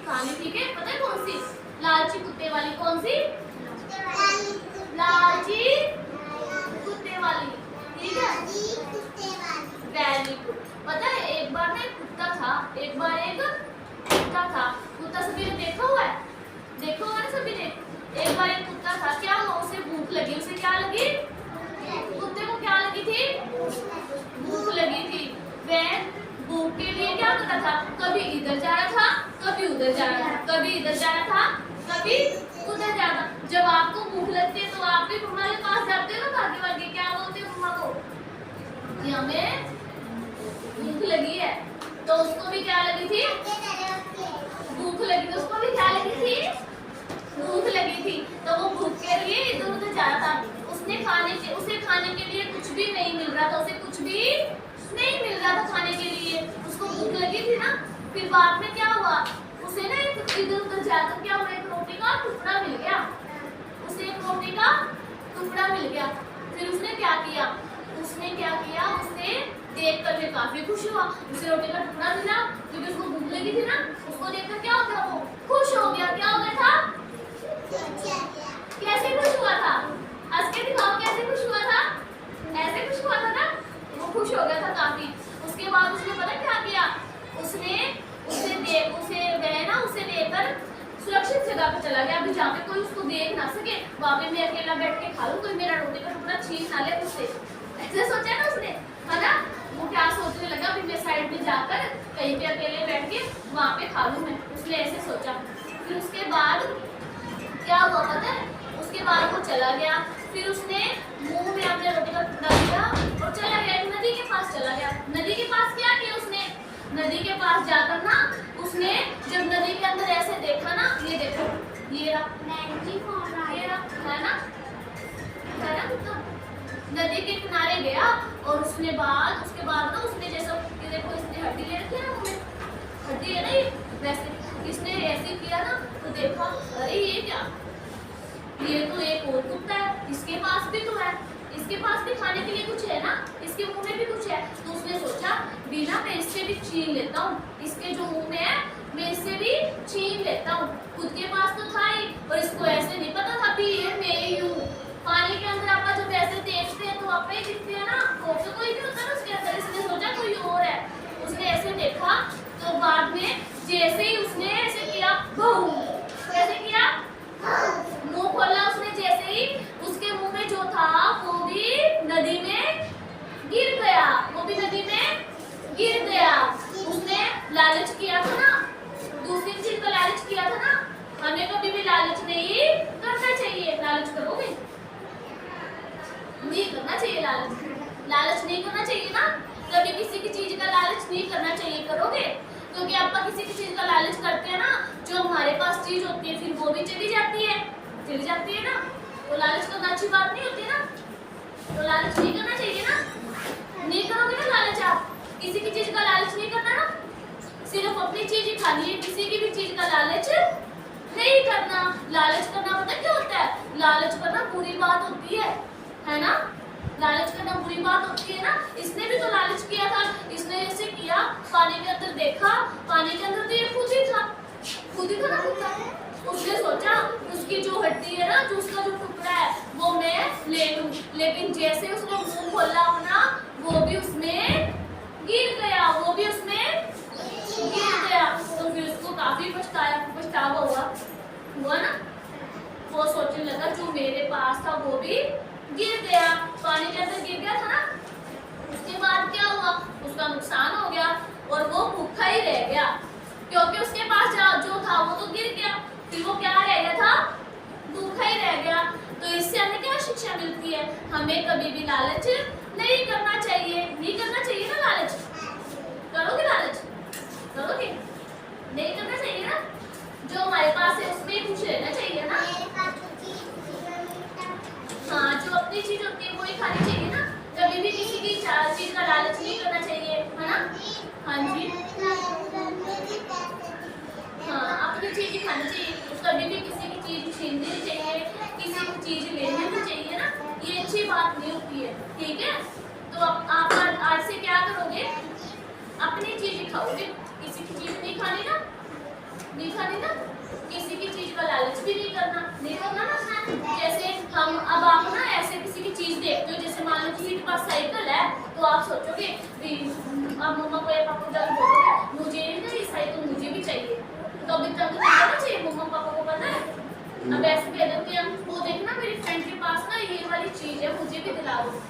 खानी, ठीक है। पता है कौन सी? लालची कुत्ते वाली। कौन सी? लालची कुत्ते वाली, ठीक है। Very good. पता है एक बार ना एक कुत्ता था, एक बार एक कुत्ता था। कुत्ता सभी ने देखा हुआ है, देखा हुआ है सभी ने। एक बार एक कुत्ता था, क्या हुआ? उसे भूख लगी। उसे क्या लगी? कुत्ते को क्या लगी थी? भूख लगी थी। वह भूख के लिए क्या करता था? कभी इधर जा रहा था, कभी उधर जा रहा था, कभी इधर जा रहा था, कभी उधर जा रहा था। जब आपको भूख लगती है तो आप भी मम्मा के पास जाते हो ना, भागे भागे। क्या बोलते हो मम्मा को कि हमें भूख लगी है? तो उसको भी क्या लगी थी? भूख लगी थी। उसको भी क्या लगी थी? भूख लगी थी। तो वो भूख के लिए इधर उधर जा रहा था। उसे खाने के लिए कुछ भी नहीं मिल रहा था, उसे कुछ भी नहीं मिल रहा था खाने के लिए। उसको भूख लगी थी ना। फिर बाद में क्या हुआ? उसे ना एक इधर उधर जाकर क्या हुआ? एक रोटी का टुकड़ा मिल गया। उसे एक रोटी का टुकड़ा मिल गया। फिर उसने क्या किया? उसने देखकर वे काफी खुश हुआ। उसे रोटी का टुकड़ा मिला क्योंकि उसको भूख लगी थी ना। उसको देखकर क्या हो गया? वो खुश हो गया। क्या हो गया था? कैसे खुश हुआ था? हंस के दिखाओ, कैसे खुश हुआ था? ऐसे खुश हुआ था ना। वो खुश हो गया था काफी। उसके बाद उसने पता क्या किया? उसे लेकर सुरक्षित जगह पे चला गया। अभी जहाँ पे कोई उसको देख ना सके, वहाँ पे मैं अकेला बैठ के खा लूं, कोई मेरा रोटी का टुकड़ा छीन ना ले मुझसे। ऐसे सोचा ना उसने, है ना। वो क्या सोचने लगा? अभी मैं साइड में जाकर कहीं पे अकेले बैठ के वहाँ पे खा लूं मैं। उसने ऐसे सोचा। फिर उसके बाद क्या हुआ पता है? उसके बाद वो चला गया। फिर उसने मुंह में अपने रोटी का टुकड़ा लिया और चला गया। एक नदी के पास चला गया। नदी के पास क्या किया उसने? नदी के पास जाकर ना उसने जब नदी के अंदर ऐसे देखा ना, ये देखो, ये रहा, है ना कुत्ता। नदी के किनारे गया और उसके बाद ना उसने जैसा कि देखो इसने हड्डी ले रखी है ना, मुंह में हड्डी है ना, ये वैसे इसने ऐसे किया ना तो देखा, अरे ये क्या? ये तो एक और कुत्ता है, इसके पास भी तो है, इसके पास भी खाने के लिए कुछ है ना, इसके मुंह में भी कुछ है। तो उसने सोचा बिना मैं इससे भी छीन लेता हूँ, इसके जो मुंह में है मैं इससे भी छीन लेता हूँ। खुद के पास तो था ही, और इसको ऐसे नहीं पता था कि ये मैं ही हूँ। पानी के अंदर आप जब ऐसे देखते हैं तो आप ही दिखते हैं ना, और तो कोई नहीं होता ना उसके अंदर। इसने सोचा कोई और है। उसने ऐसे देखा तो बाद में जैसे ही उसने ऐसे किया, कैसे किया? मुंह खोला उसने जैसे ही, उसके मुंह में जो था वो भी नदी में गिर गया। उसने लालच किया था ना, दूसरी चीज का लालच किया था ना। हमें कभी भी लालच नहीं करना चाहिए। लालच करोगे? नहीं करना चाहिए लालच नहीं करना चाहिए ना। कभी किसी की चीज का लालच नहीं करना चाहिए। करोगे? क्योंकि आप किसी की चीज का लालच करते हैं ना, जो हमारे पास चीज होती है फिर वो भी चली जाती है ना। तो लालच करना अच्छी बात नहीं होती ना। तो लालच नहीं करना चाहिए ना। नहीं करोगे ना लालच, आप किसी की चीज का लालच नहीं करना ना, सिर्फ अपनी चीज ही खानी है, किसी की भी चीज का लालच नहीं करना। लालच करना पता क्या होता है? लालच करना बुरी बात होती है ना। लालच करना बुरी बात होती है ना। इसने भी तो लालच किया था। इसने ऐसे किया, पानी के अंदर देखा, पानी के अंदर तो ये खुद ही था ना कुत्ता। उसने सोचा उसकी जो हड्डी है ना, जो उसका जो टुकड़ा है वो मैं ले लूं। लेकिन जैसे उसने मुंह खोला अपना, वो भी उसमें गिर गया। तो फिर उसको काफी पछतावा हुआ ना। वो सोचने लगा जो मेरे पास था वो भी गिर गया, पानी के अंदर गिर गया था ना। उसके बाद क्या हुआ? उसका नुकसान हो गया और वो भूखा ही रह गया, क्योंकि उसके पास जो था वो तो गिर गया। फिर वो क्या रह गया था? भूखा ही रह गया। तो इससे हमें क्या शिक्षा मिलती है? हमें कभी भी लालच नहीं करना चाहिए। नहीं करना चाहिए ना लालच। करोगे लालच? करोगे? नहीं करना चाहिए ना। जो हमारे पास है उसमें खुश रहना चाहिए ना। हाँ, जो अपनी चीज होती है वही खानी चाहिए ना। कभी भी किसी की चीज का लालच नहीं करना चाहिए, है ना। हाँ जी, हाँ, अपनी चीज ही खानी चाहिए। कभी भी किसी की चीज छीननी नहीं चाहिए, किसी की चीज लेनी नहीं चाहिए ना। ये अच्छी बात नहीं होती है, ठीक है। तो आप आज से क्या करोगे? अपनी चीज ही खाओगे, किसी की चीज नहीं खानी ना। मीठा नहीं ना, किसी की चीज का लालच भी नहीं करना, नहीं होगा ना। जैसे हम अब आप ना ऐसे किसी की चीज देखते हो, जैसे मान लो किसी के पास साइकिल है तो आप सोचोगे भी अब मम्मा को या पापा को जाकर बोलोगे मुझे ना ये साइकिल मुझे भी चाहिए, तो अभी तक तो दिलाना चाहिए, मम्मा पापा को पता है। अब ऐसे कह देते हैं वो देखना मेरी फ्रेंड के पास ना ये वाली चीज है मुझे भी दिला दो,